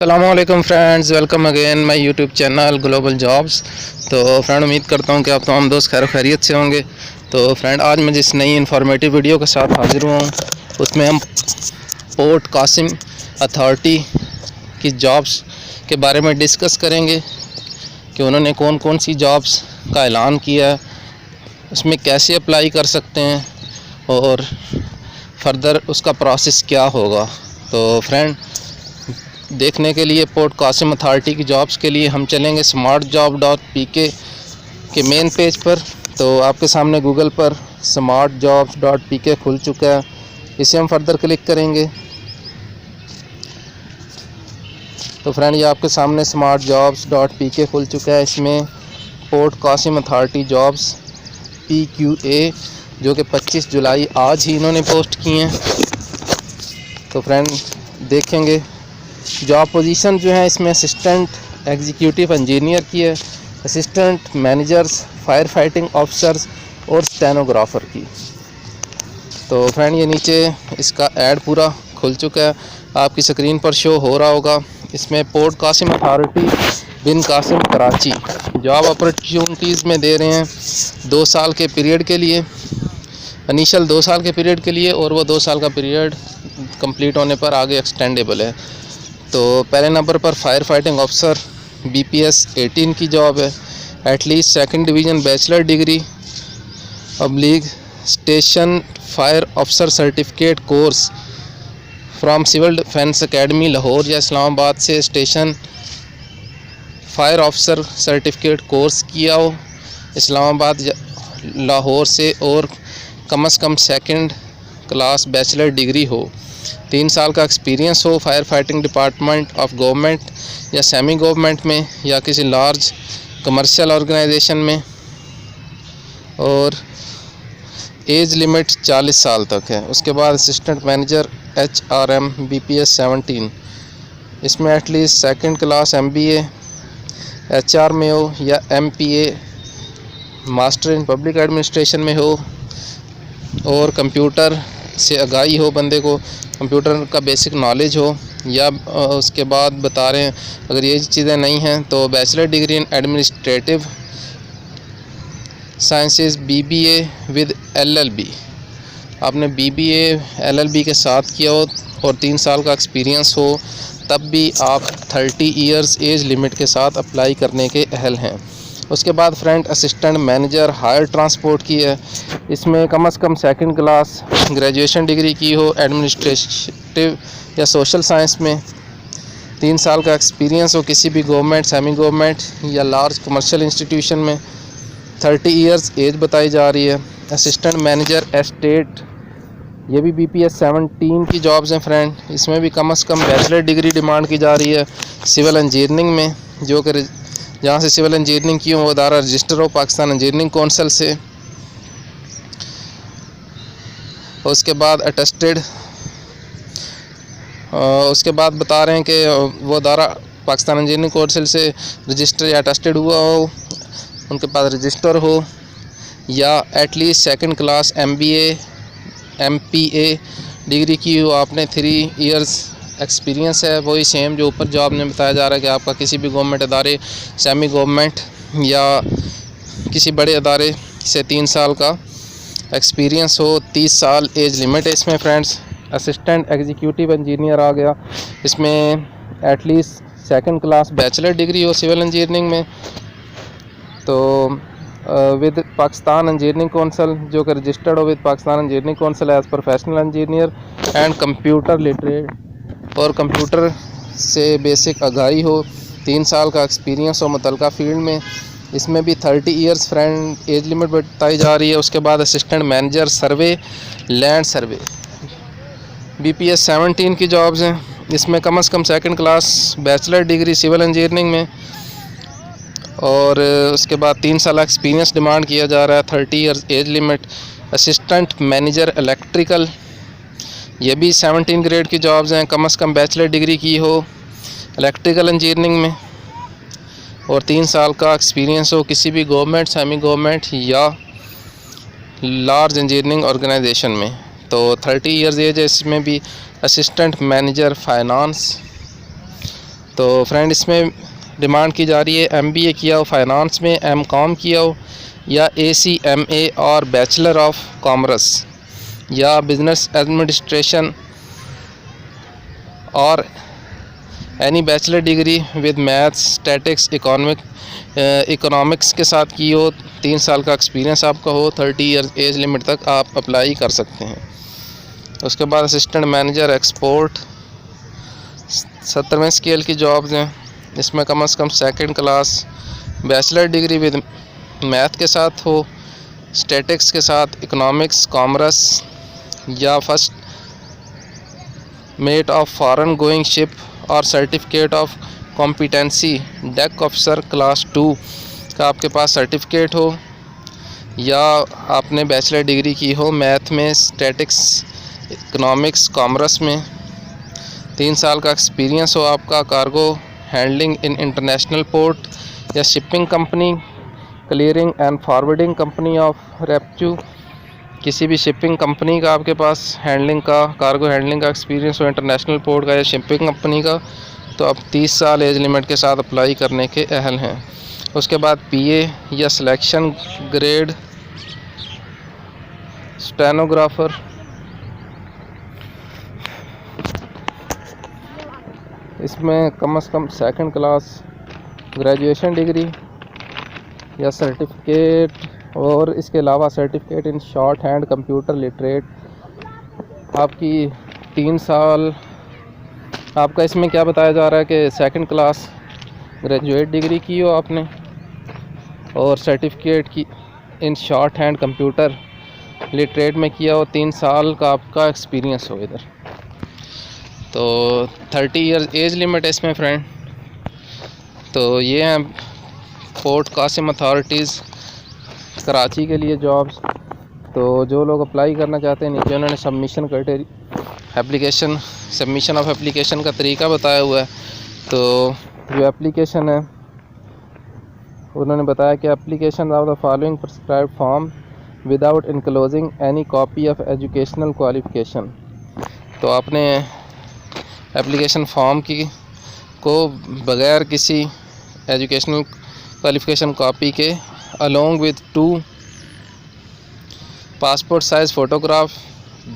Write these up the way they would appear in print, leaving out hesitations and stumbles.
अस्सलामुअलैकुम friends, welcome again my YouTube channel global jobs. तो friend, उम्मीद करता हूं कि आप तमाम दोस्त खैर खैरियत से होंगे। तो फ्रेंड, आज मैं जिस नई इन्फॉर्मेटिव वीडियो के साथ हाजिर हुआ हूँ उसमें हम पोर्ट कासिम अथॉरिटी की जॉब्स के बारे में डिस्कस करेंगे कि उन्होंने कौन कौन सी जॉब्स का ऐलान किया है, उसमें कैसे अप्लाई कर सकते हैं और फर्दर उसका प्रोसेस क्या होगा। तो फ्रेंड, देखने के लिए पोर्ट कासिम अथॉरिटी की जॉब्स के लिए हम चलेंगे smartjob.pk के मेन पेज पर। तो आपके सामने गूगल पर smartjobs.pk खुल चुका है, इसे हम फर्दर क्लिक करेंगे। तो फ्रेंड, ये आपके सामने smartjobs.pk खुल चुका है। इसमें port Qasim authority jobs PQA जो कि 25 जुलाई आज ही इन्होंने पोस्ट किए हैं। तो फ्रेंड, देखेंगे जॉब पोजीशन जो है इसमें असिस्टेंट एग्जीक्यूटिव इंजीनियर की है, assistant managers, fire fighting officers और स्टेनोग्राफर की। तो फ्रेंड, ये नीचे इसका ऐड पूरा खुल चुका है, आपकी स्क्रीन पर शो हो रहा होगा। इसमें पोर्ट कासिम अथॉरिटी बिन कासिम कराची जॉब अपॉर्चुनिटीज़ में दे रहे हैं 2 साल के पीरियड के लिए, इनिशियल 2 साल के पीरियड के लिए, और वो 2 साल का पीरियड कंप्लीट होने पर आगे एक्सटेंडेबल है। तो पहले नंबर पर फायर फाइटिंग ऑफिसर BPS 18 की जॉब है, at least second division bachelor degree ऑब्लिग station fire officer certificate course from civil defence academy Lahore या इस्लामाबाद से station fire officer certificate course किया हो इस्लामाबाद या लाहौर से, और कम से कम सेकंड क्लास बैचलर डिग्री हो, 3 साल का एक्सपीरियंस हो fire fighting department of government या सेमी गवर्नमेंट में या किसी लार्ज कमर्शियल ऑर्गेनाइजेशन में, और एज लिमिट 40 साल तक है। उसके बाद असिस्टेंट मैनेजर HRM BPS 17, इसमें at least second class MBA HR में हो या MPA master in public administration में हो, और कंप्यूटर से आगाही हो, बंदे को कंप्यूटर का बेसिक नॉलेज हो, या उसके बाद बता रहे हैं अगर ये चीज़ें नहीं हैं तो bachelor degree in administrative sciences BBA with LLB, आपने BBA LLB के साथ किया हो और 3 साल का एक्सपीरियंस हो, तब भी आप 30 इयर्स एज लिमिट के साथ अप्लाई करने के अहल हैं। उसके बाद friend, assistant manager hire transport की है, इसमें कम से कम सेकंड क्लास ग्रेजुएशन डिग्री की हो एडमिनिस्ट्रेटिव या सोशल साइंस में, 3 साल का एक्सपीरियंस हो किसी भी गवर्नमेंट, सेमी गवर्नमेंट या लार्ज कमर्शियल इंस्टीट्यूशन में, 30 इयर्स एज बताई जा रही है। असिस्टेंट मैनेजर एस्टेट, ये भी BPS 17 की जॉब्स हैं फ्रेंड, इसमें भी कम से कम बैचलर डिग्री डिमांड की जा रही है सिविल इंजीनियरिंग में, जो कि जहाँ से सिविल इंजीनियरिंग की हो वो अदारा रजिस्टर हो पाकिस्तान इंजीनियरिंग कौंसिल से। उसके बाद अटेस्टेड, उसके बाद बता रहे हैं कि वो अदारा पाकिस्तान इंजीनियरिंग कौंसिल से रजिस्टर या अटेस्टेड हुआ हो, उनके पास रजिस्टर हो, या at least second class MBA MPA degree की हो, आपने 3 इयर्स एक्सपीरियंस है, वही सेम जो ऊपर जॉब में बताया जा रहा है कि आपका किसी भी गवर्नमेंट अदारे, सेमी गवर्नमेंट या किसी बड़े अदारे से 3 साल का एक्सपीरियंस हो, 30 साल एज लिमिट है इसमें फ्रेंड्स। असिस्टेंट एग्जीक्यूटिव इंजीनियर आ गया, इसमें at least second class bachelor degree हो सिविल इंजीनियरिंग में, तो विद पाकिस्तान इंजीनियरिंग कौंसिल, जो कि रजिस्टर्ड हो with Pakistan engineering council as professional engineer and computer literate, और कंप्यूटर से बेसिक आगाही हो, 3 साल का एक्सपीरियंस हो मुतलका फील्ड में, इसमें भी 30 इयर्स फ्रेंड एज लिमिट बताई जा रही है। उसके बाद assistant manager survey land survey BPS 17 की जॉब्स हैं, इसमें कम से कम second class bachelor degree civil engineering में, और उसके बाद 3 साल एक्सपीरियंस डिमांड किया जा रहा है, 30 years age limit. Assistant manager electrical, ये भी 17 ग्रेड की जॉब्स हैं, कम से कम बैचलर डिग्री की हो इलेक्ट्रिकल इंजीनियरिंग में, और 3 साल का एक्सपीरियंस हो किसी भी गवर्नमेंट, सेमी गवर्नमेंट या लार्ज इंजीनियरिंग ऑर्गेनाइजेशन में। तो 30 इयर्स एज है इसमें भी। असिस्टेंट मैनेजर फाइनेंस, तो फ्रेंड इसमें डिमांड की जा रही है MBA किया हो फाइनेंस में, MCOM किया हो, या ACMA और बैचलर ऑफ कॉमर्स या बिजनेस एडमिनिस्ट्रेशन और any bachelor degree with maths statics economics के साथ की हो, 3 साल का एक्सपीरियंस आपका हो, 30 ईयर एज लिमिट तक आप अप्लाई कर सकते हैं। उसके बाद असिस्टेंट मैनेजर एक्सपोर्ट 70वें स्केल की जॉब्स हैं। इसमें कम से कम 2nd class bachelor degree with math के साथ हो, स्टैटिक्स के साथ इकोनॉमिक्स कॉमर्स, या first mate of foreign going ship और certificate of competency deck officer class 2 का आपके पास सर्टिफिकेट हो, या आपने बैचलर डिग्री की हो मैथ में, स्टैटिक्स इकोनॉमिक्स कॉमर्स में, 3 साल का एक्सपीरियंस हो आपका, cargo handling in international port या shipping company, clearing and forwarding company of repute, किसी भी शिपिंग कंपनी का आपके पास हैंडलिंग का, कार्गो हैंडलिंग का एक्सपीरियंस हो, इंटरनेशनल पोर्ट का या शिपिंग कंपनी का, तो आप 30 साल एज लिमिट के साथ अप्लाई करने के अहल हैं। उसके बाद PA या सिलेक्शन ग्रेड स्टेनोग्राफर, इसमें कम से कम 2nd क्लास ग्रेजुएशन डिग्री या सर्टिफिकेट, और इसके अलावा certificate in short hand computer literate, आपकी 3 साल आपका इसमें क्या बताया जा रहा है कि 2nd क्लास ग्रेजुएट डिग्री की हो आपने, और सर्टिफिकेट की in short hand computer literate में किया हो, 3 साल का आपका एक्सपीरियंस हो इधर। तो 30 ईयर एज लिमिट है इसमें फ्रेंड। तो ये हैं पोर्ट कासिम अथॉरिटीज़ कराची के लिए जॉब्स। तो जो लोग अप्लाई करना चाहते हैं, नीचे उन्होंने submission criteria submission of application का तरीका बताया हुआ है। तो जो एप्लीकेशन है उन्होंने बताया कि application of the following prescribed form without enclosing any copy of educational qualification. तो आपने एप्लीकेशन फॉर्म को बग़ैर किसी एजुकेशनल क्वालिफिकेशन कॉपी के along with 2 passport size photograph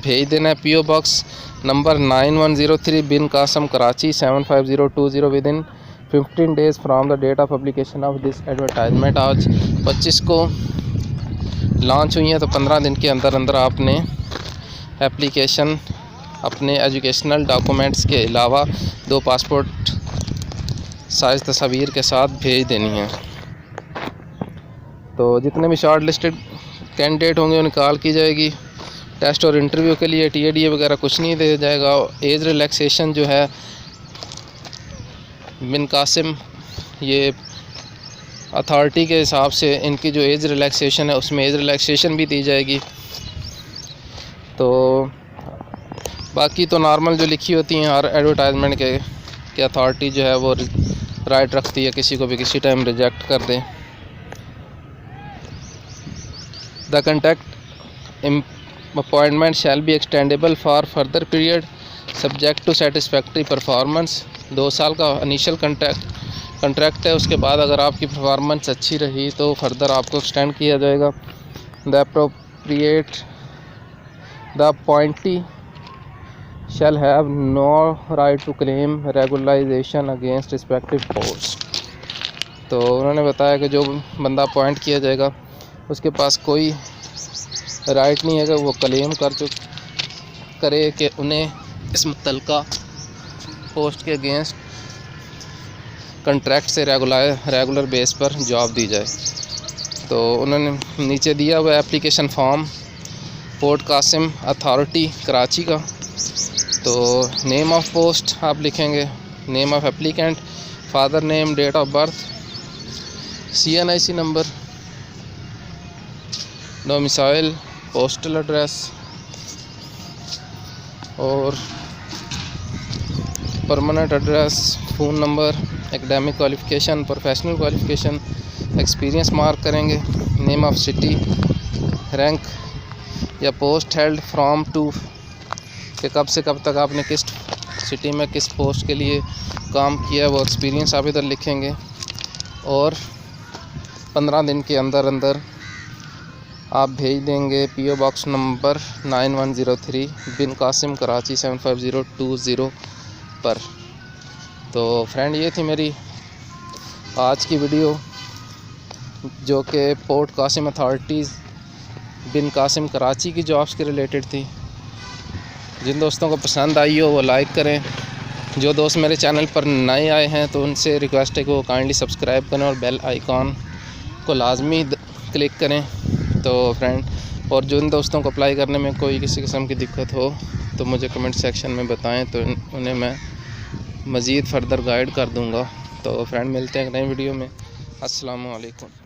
भेज देना है PO box number 9103 Bin Qasim Karachi 75020 within 15 days from the date of publication of this advertisement. आज 25 को लॉन्च हुई है, तो 15 दिन के अंदर अंदर आपने एप्लीकेशन अपने एजुकेशनल डॉक्यूमेंट्स के अलावा 2 पासपोर्ट साइज़ तस्वीर के साथ भेज देनी है। तो जितने भी शॉर्ट लिस्टेड कैंडिडेट होंगे उन्हें कॉल की जाएगी। टेस्ट और इंटरव्यू के लिए TADA वगैरह कुछ नहीं दिया जाएगा। एज रिलैक्सेशन जो है बिन कासिम ये अथॉरिटी के हिसाब से इनकी जो एज रिलैक्सेशन है उसमें एज रिलैक्सेशन भी दी जाएगी। तो बाकी तो नॉर्मल जो लिखी होती हैं हर एडवर्टाइजमेंट के अथॉरिटी जो है वो राइट रखती है किसी को भी किसी टाइम रिजेक्ट कर दें। The contract appointment shall be extendable for further period subject to satisfactory performance. 2 साल का इनिशियल कंट्रैक्ट है, उसके बाद अगर आपकी परफॉर्मेंस अच्छी रही तो फर्दर आपको एक्सटेंड किया जाएगा। The appointee shall have no right to claim regularization against respective post। तो उन्होंने बताया कि जो बंदा अपॉइंट किया जाएगा उसके पास कोई राइट नहीं है कि वो क्लेम करे कि उन्हें इस मुतल्लिका पोस्ट के अगेंस्ट कंट्रैक्ट से रेगुलर बेस पर जॉब दी जाए। तो उन्होंने नीचे दिया हुआ application form port Qasim authority Karachi का। तो नेम ऑफ पोस्ट आप लिखेंगे, name of applicant, father name, date of birth, CNIC number, domicile, postal address और permanent address, phone number, academic qualification, professional qualification, experience mark करेंगे, नेम ऑफ सिटी, रैंक या post held from to कि कब से कब तक आपने किस यूनिवर्सिटी में किस पोस्ट के लिए काम किया वो एक्सपीरियंस आप इधर लिखेंगे। और 15 दिन के अंदर अंदर आप भेज देंगे PO बॉक्स नंबर 9103 बिन कासिम कराची 75020 पर। तो फ्रेंड ये थी मेरी आज की वीडियो जो कि पोर्ट कासिम अथॉरिटीज़ बिन कासिम कराची की जॉब्स के रिलेटेड थी। जिन दोस्तों को पसंद आई हो वो लाइक करें। जो दोस्त मेरे चैनल पर नए आए हैं तो उनसे रिक्वेस्ट है कि वो काइंडली सब्सक्राइब करें और बेल आइकॉन को लाजमी क्लिक करें। तो फ्रेंड और जिन दोस्तों को अप्लाई करने में कोई किसी किस्म की दिक्कत हो तो मुझे कमेंट सेक्शन में बताएं, तो उन्हें मैं मज़ीद फ़र्दर गाइड कर दूंगा। तो फ्रेंड मिलते हैं एक नई वीडियो में। अस्सलामु अलैकुम।